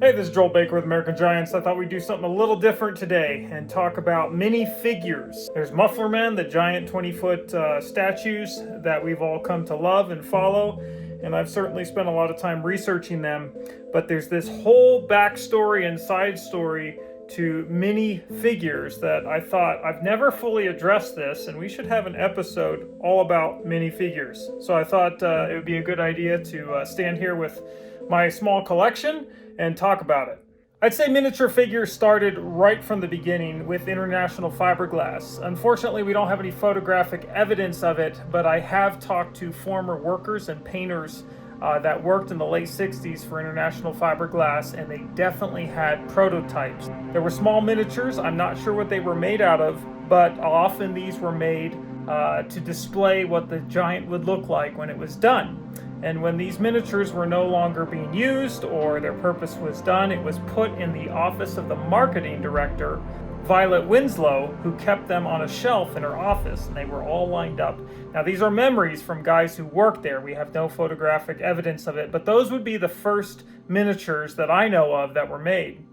Hey, this is Joel Baker with American Giants. I thought we'd do something a little different today and talk about mini figures. There's Muffler Men, the giant 20-foot statues that we've all come to love and follow, and I've certainly spent a lot of time researching them, but there's this whole backstory and side story to mini figures that I thought I've never fully addressed this, and we should have an episode all about mini figures. So I thought it would be a good idea to stand here with my small collection and talk about it. I'd say miniature figures started right from the beginning with international fiberglass. Unfortunately, we don't have any photographic evidence of it, but I have talked to former workers and painters that worked in the late 60s for international fiberglass, and they definitely had prototypes. There were small miniatures. I'm not sure what they were made out of, but often these were made to display what the giant would look like when it was done. And when these miniatures were no longer being used or their purpose was done, it was put in the office of the marketing director, Violet Winslow, who kept them on a shelf in her office, and they were all lined up. Now, these are memories from guys who worked there. We have no photographic evidence of it, but those would be the first miniatures that I know of that were made.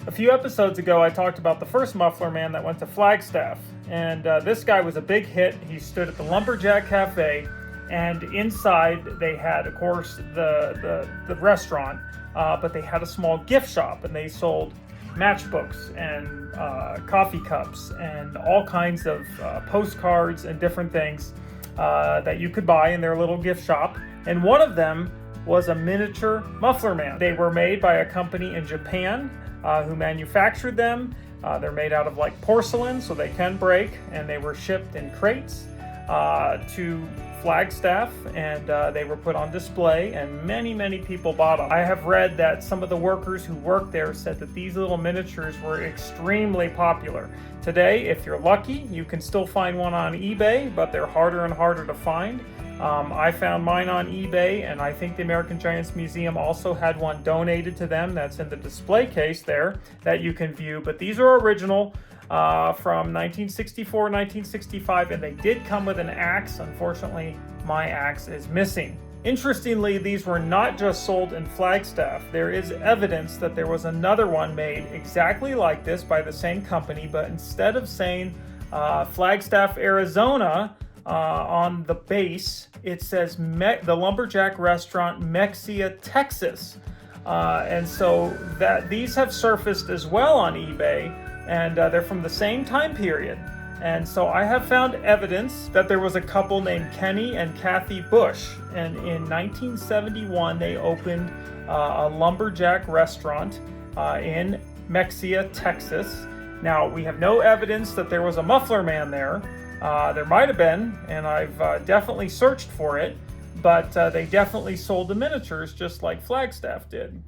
A few episodes ago, I talked about the first Muffler Man that went to Flagstaff. And this guy was a big hit. He stood at the Lumberjack Cafe, and inside they had, of course, the restaurant, but they had a small gift shop, and they sold matchbooks and coffee cups and all kinds of postcards and different things that you could buy in their little gift shop. And one of them was a miniature Muffler Man. They were made by a company in Japan who manufactured them. They're made out of like porcelain, so they can break, and they were shipped in crates to Flagstaff, and they were put on display, and many people bought them. I have read that some of the workers who worked there said that these little miniatures were extremely popular. Today, if you're lucky, you can still find one on eBay, but they're harder and harder to find. I found mine on eBay, and I think the American Giants Museum also had one donated to them that's in the display case there that you can view. But these are original from 1964, 1965, and they did come with an axe. Unfortunately, my axe is missing. Interestingly, these were not just sold in Flagstaff. There is evidence that there was another one made exactly like this by the same company, but instead of saying Flagstaff, Arizona, on the base, it says the Lumberjack Restaurant, Mexia, Texas. And so that these have surfaced as well on eBay, and they're from the same time period. And so I have found evidence that there was a couple named Kenny and Kathy Bush, and in 1971 they opened a Lumberjack restaurant in Mexia, Texas. Now, we have no evidence that there was a Muffler Man there. There might have been, and I've definitely searched for it, but they definitely sold the miniatures just like Flagstaff did.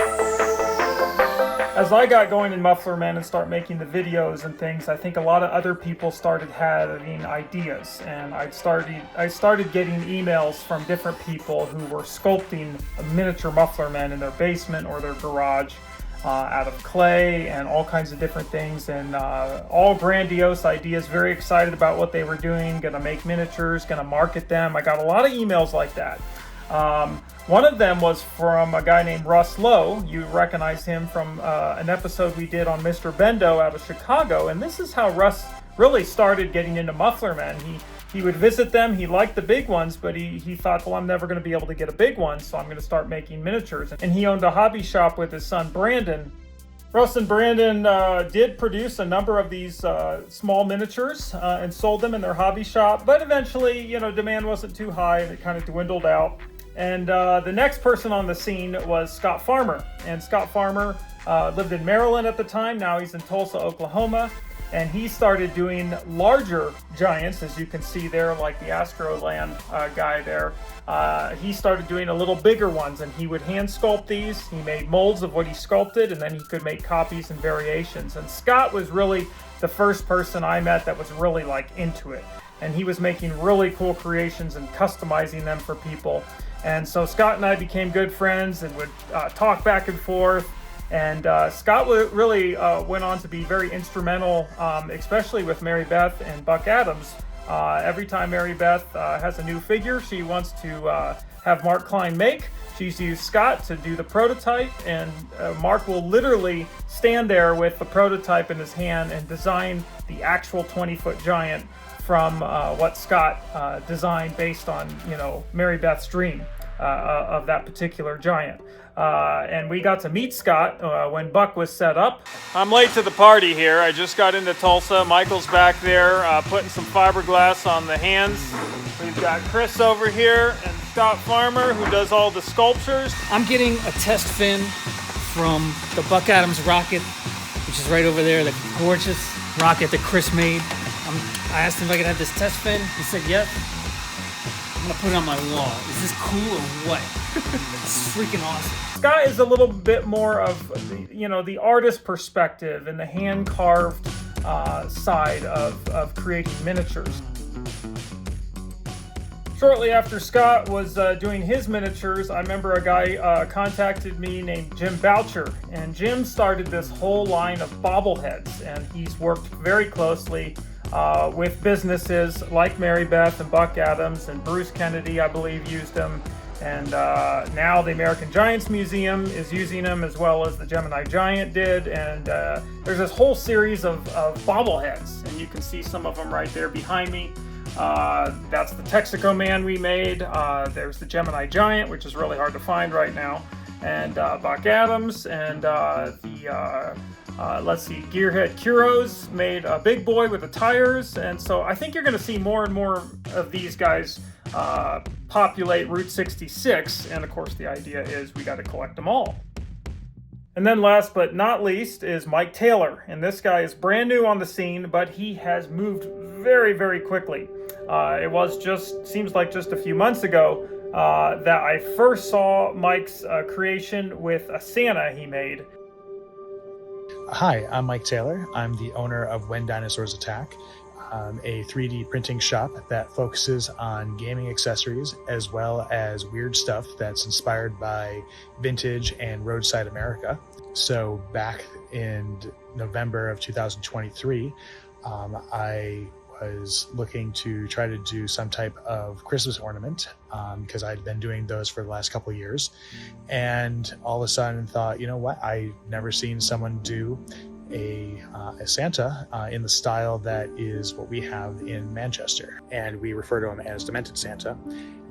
As I got going in Muffler Men and start making the videos and things, I think a lot of other people started having ideas, and I started getting emails from different people who were sculpting a miniature Muffler Men in their basement or their garage. Out of clay and all kinds of different things, and all grandiose ideas, very excited about what they were doing, gonna make miniatures, gonna market them. I got a lot of emails like that. One of them was from a guy named Russ Lowe. You recognize him from an episode we did on Mr. Bendo out of Chicago, and this is how Russ really started getting into Muffler Men. He would visit them. He liked the big ones, but he thought, well, I'm never going to be able to get a big one, so I'm going to start making miniatures. And he owned a hobby shop with his son, Brandon. Russ and Brandon did produce a number of these small miniatures and sold them in their hobby shop, but eventually, demand wasn't too high, and it kind of dwindled out. And the next person on the scene was Scott Farmer. And Scott Farmer lived in Maryland at the time. Now he's in Tulsa, Oklahoma. And he started doing larger giants, as you can see there, like the Astroland guy there. He started doing a little bigger ones, and he would hand sculpt these. He made molds of what he sculpted, and then he could make copies and variations. And Scott was really the first person I met that was really like into it. And he was making really cool creations and customizing them for people. And so Scott and I became good friends and would talk back and forth. And Scott really went on to be very instrumental, especially with Mary Beth and Buck Adams. Every time Mary Beth has a new figure she wants to have Mark Klein make, She's used Scott to do the prototype, and Mark will literally stand there with the prototype in his hand and design the actual 20-foot giant from what Scott designed based on, Mary Beth's dream of that particular giant. And we got to meet Scott when Buck was set up. I'm late to the party here. I just got into Tulsa. Michael's back there putting some fiberglass on the hands. We've got Chris over here and Scott Farmer, who does all the sculptures. I'm getting a test fin from the Buck Adams rocket, which is right over there, the gorgeous rocket that Chris made. I asked him if I could have this test fin. He said yes. I'm gonna put it on my wall. Is this cool or what? It's freaking awesome. Scott is a little bit more of the artist perspective and the hand-carved side of creating miniatures. Shortly after Scott was doing his miniatures, I remember a guy contacted me named Jim Boucher, and Jim started this whole line of bobbleheads, and he's worked very closely with businesses like Mary Beth and Buck Adams, and Bruce Kennedy, I believe, used them. And now the American Giants Museum is using them, as well as the Gemini Giant did. And there's this whole series of bobbleheads, and you can see some of them right there behind me. That's the Texaco Man we made. There's the Gemini Giant, which is really hard to find right now. And Buck Adams, and let's see, Gearhead Kuros made a big boy with the tires. And so I think you're going to see more and more of these guys populate Route 66. And of course, the idea is we got to collect them all. And then last but not least is Mike Taylor. And this guy is brand new on the scene, but he has moved very, very quickly. Seems like just a few months ago that I first saw Mike's creation with a Santa he made. Hi, I'm Mike Taylor. I'm the owner of When Dinosaurs Attack, a 3D printing shop that focuses on gaming accessories as well as weird stuff that's inspired by vintage and roadside America. So back in November of 2023, I was looking to try to do some type of Christmas ornament because I'd been doing those for the last couple of years, and all of a sudden thought, you know what, I've never seen someone do a Santa in the style that is what we have in Manchester, and we refer to him as Demented Santa.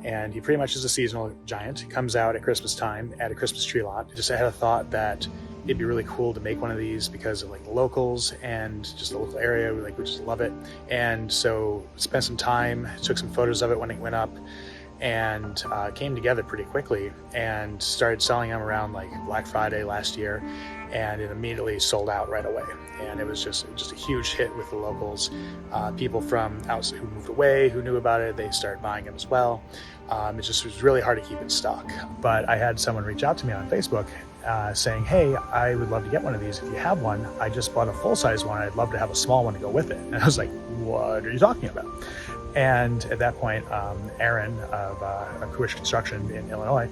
And he pretty much is a seasonal giant. He comes out at Christmas time at a Christmas tree lot. Just I had a thought that it'd be really cool to make one of these because of locals and just the local area. We just love it. And so spent some time, took some photos of it when it went up, and came together pretty quickly and started selling them around Black Friday last year, and it immediately sold out right away. And it was just a huge hit with the locals. People from outside who moved away, who knew about it, they started buying them as well. It was really hard to keep in stock. But I had someone reach out to me on Facebook saying, hey, I would love to get one of these if you have one. I just bought a full-size one. I'd love to have a small one to go with it. And I was like, what are you talking about? And at that point, Aaron of Kuish Construction in Illinois,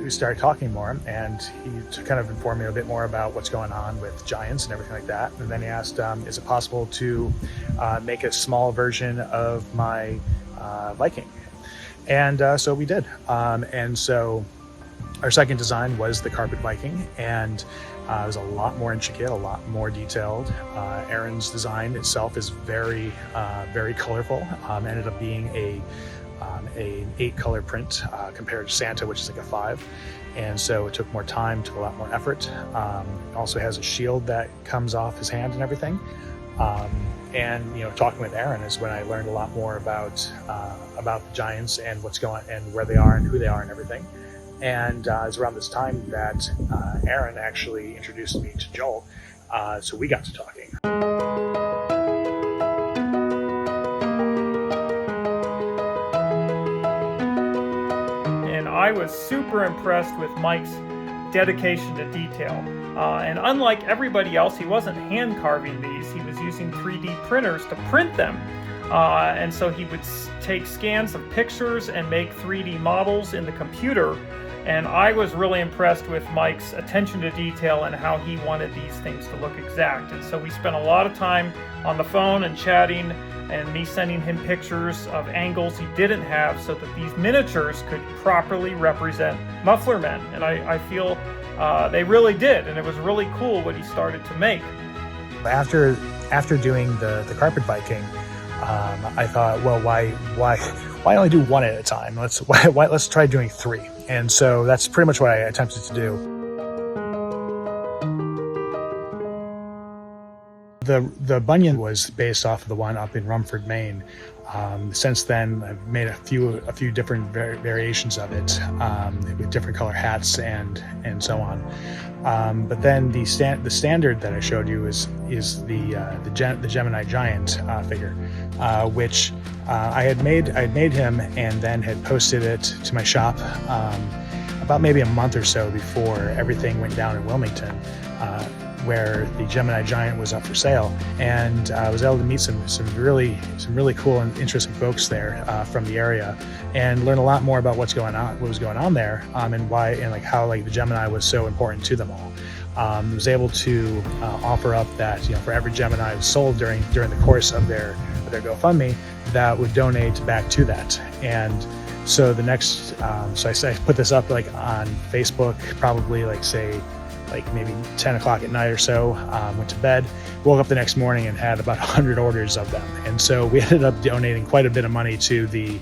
we started talking more, and he kind of informed me a bit more about what's going on with giants and everything like that. And then he asked, is it possible to make a small version of my Viking? And so we did. And so our second design was the Carpet Viking, and it was a lot more intricate, a lot more detailed. Aaron's design itself is very, very colorful. Ended up being an 8-color print compared to Santa, which is like a 5. And so it took more time, took a lot more effort. Also has a shield that comes off his hand and everything. And talking with Aaron is when I learned a lot more about the giants and what's going and where they are and who they are and everything. And it was around this time that Aaron actually introduced me to Joel, so we got to talking. And I was super impressed with Mike's dedication to detail. And unlike everybody else, he wasn't hand carving these, he was using 3D printers to print them. And so he would take scans of pictures and make 3D models in the computer. And I was really impressed with Mike's attention to detail and how he wanted these things to look exact. And so we spent a lot of time on the phone and chatting and me sending him pictures of angles he didn't have so that these miniatures could properly represent Muffler Men. And I feel they really did, and it was really cool what he started to make. After doing the carpet Viking, I thought, well, why only do one at a time? Let's try doing 3. And so that's pretty much what I attempted to do. The Bunyan was based off of the one up in Rumford, Maine. Since then, I've made a few different variations of it with different color hats and so on. But then the standard that I showed you is the Gemini Giant figure, which I had made him and then had posted it to my shop about maybe a month or so before everything went down in Wilmington, where the Gemini Giant was up for sale, and I was able to meet some really cool and interesting folks there from the area, and learn a lot more about what was going on there, and why, and like how like the Gemini was so important to them all. I was able to offer up that, for every Gemini sold during the course of their GoFundMe, that would donate back to that. And so the next, so I put this up like on Facebook, probably like maybe 10 o'clock at night or so, went to bed, woke up the next morning and had about 100 orders of them. And so we ended up donating quite a bit of money to the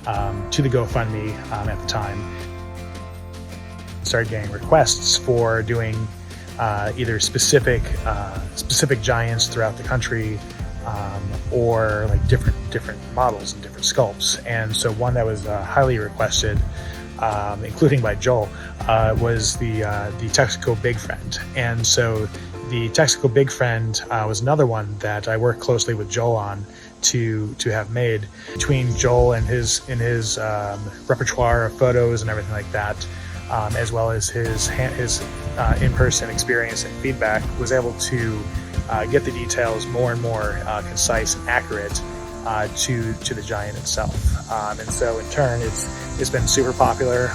GoFundMe at the time. Started getting requests for doing either specific giants throughout the country, or like different models and different sculpts. And so one that was highly requested, including by Joel, was the Texaco Big Friend. And so the Texaco Big Friend was another one that I worked closely with Joel on to have made. Between Joel and his repertoire of photos and everything like that, as well as his in-person experience and feedback, was able to get the details more and more concise and accurate to the giant itself. And so in turn, it's been super popular.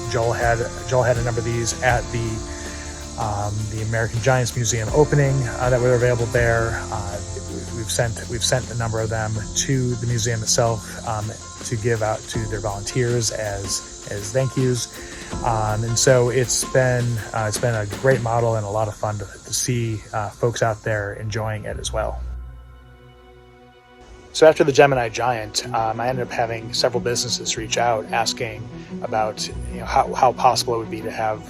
Joel had a number of these at the American Giants Museum opening that were available there. We've sent a number of them to the museum itself to give out to their volunteers as thank yous. And so it's been a great model and a lot of fun to see folks out there enjoying it as well. So after the Gemini Giant, I ended up having several businesses reach out asking about how possible it would be to have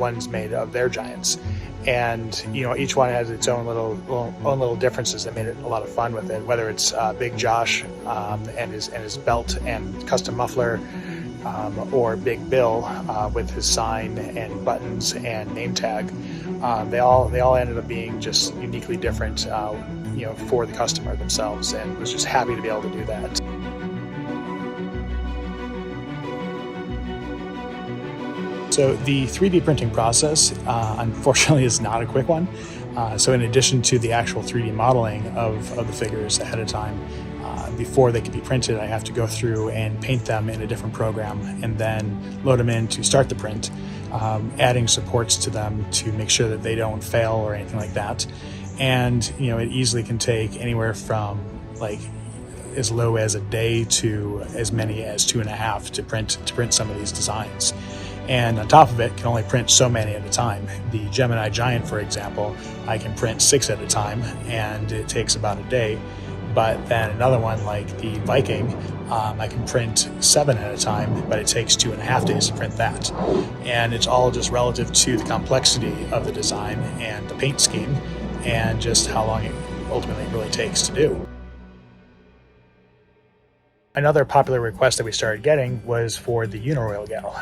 ones made of their giants. And each one has its own little differences that made it a lot of fun with it. Whether it's Big Josh and his belt and custom muffler, or Big Bill with his sign and buttons and name tag, they all ended up being just uniquely different, for the customer themselves, and was just happy to be able to do that. So the 3D printing process, unfortunately, is not a quick one. So in addition to the actual 3D modeling of the figures ahead of time, before they can be printed, I have to go through and paint them in a different program and then load them in to start the print, adding supports to them to make sure that they don't fail or anything like that. And it easily can take anywhere from like as low as a day to as many as 2.5 to print some of these designs. And on top of it, can only print so many at a time. The Gemini Giant, for example, I can print 6 at a time, and it takes about a day. But then another one like the Viking, I can print 7 at a time, but it takes 2.5 days to print that. And it's all just relative to the complexity of the design and the paint scheme, and just how long it ultimately really takes to do. Another popular request that we started getting was for the Uniroyal gal,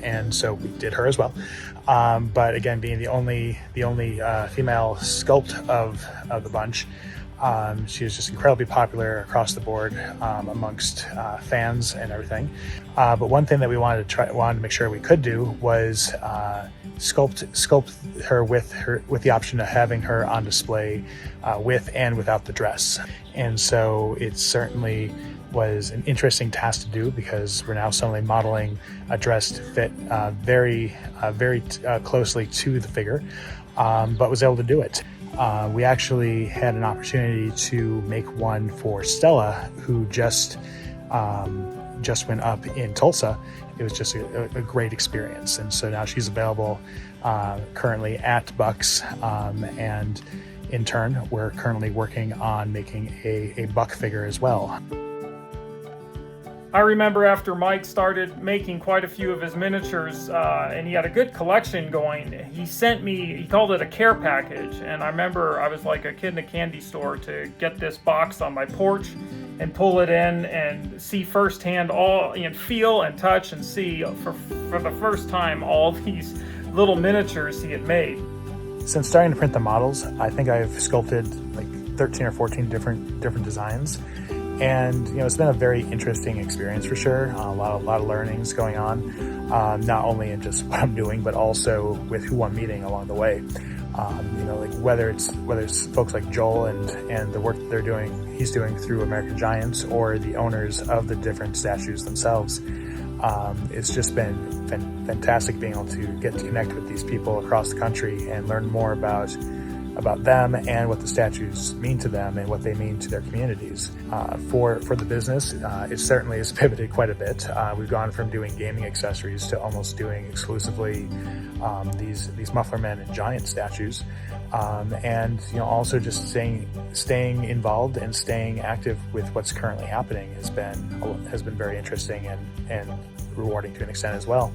and so we did her as well. But again, being the only female sculpt of the bunch, she was just incredibly popular across the board amongst fans and everything. But one thing that we wanted to make sure we could do was sculpt her with the option of having her on display with and without the dress. And so it certainly was an interesting task to do, because we're now suddenly modeling a dress to fit very closely to the figure, but was able to do it. We actually had an opportunity to make one for Stella, who just went up in Tulsa. It was just a great experience, and so now she's available currently at Bucks, and in turn, we're currently working on making a Buck figure as well. I remember after Mike started making quite a few of his miniatures, and he had a good collection going, he sent me, he called it a care package, and I remember I was like a kid in a candy store to get this box on my porch and pull it in and see firsthand and feel and touch and see for the first time all these little miniatures he had made. Since starting to print the models, I think I've sculpted like 13 or 14 different designs. And it's been a very interesting experience for sure. A lot of learnings going on, not only in just what I'm doing, but also with who I'm meeting along the way. Like whether it's folks like Joel and the work that he's doing through American Giants, or the owners of the different statues themselves. It's just been fantastic being able to get to connect with these people across the country and learn more about them and what the statues mean to them and what they mean to their communities. For the business, it certainly has pivoted quite a bit. We've gone from doing gaming accessories to almost doing exclusively these Muffler Men and Giant statues, and also just staying involved and staying active with what's currently happening has been very interesting and rewarding to an extent as well.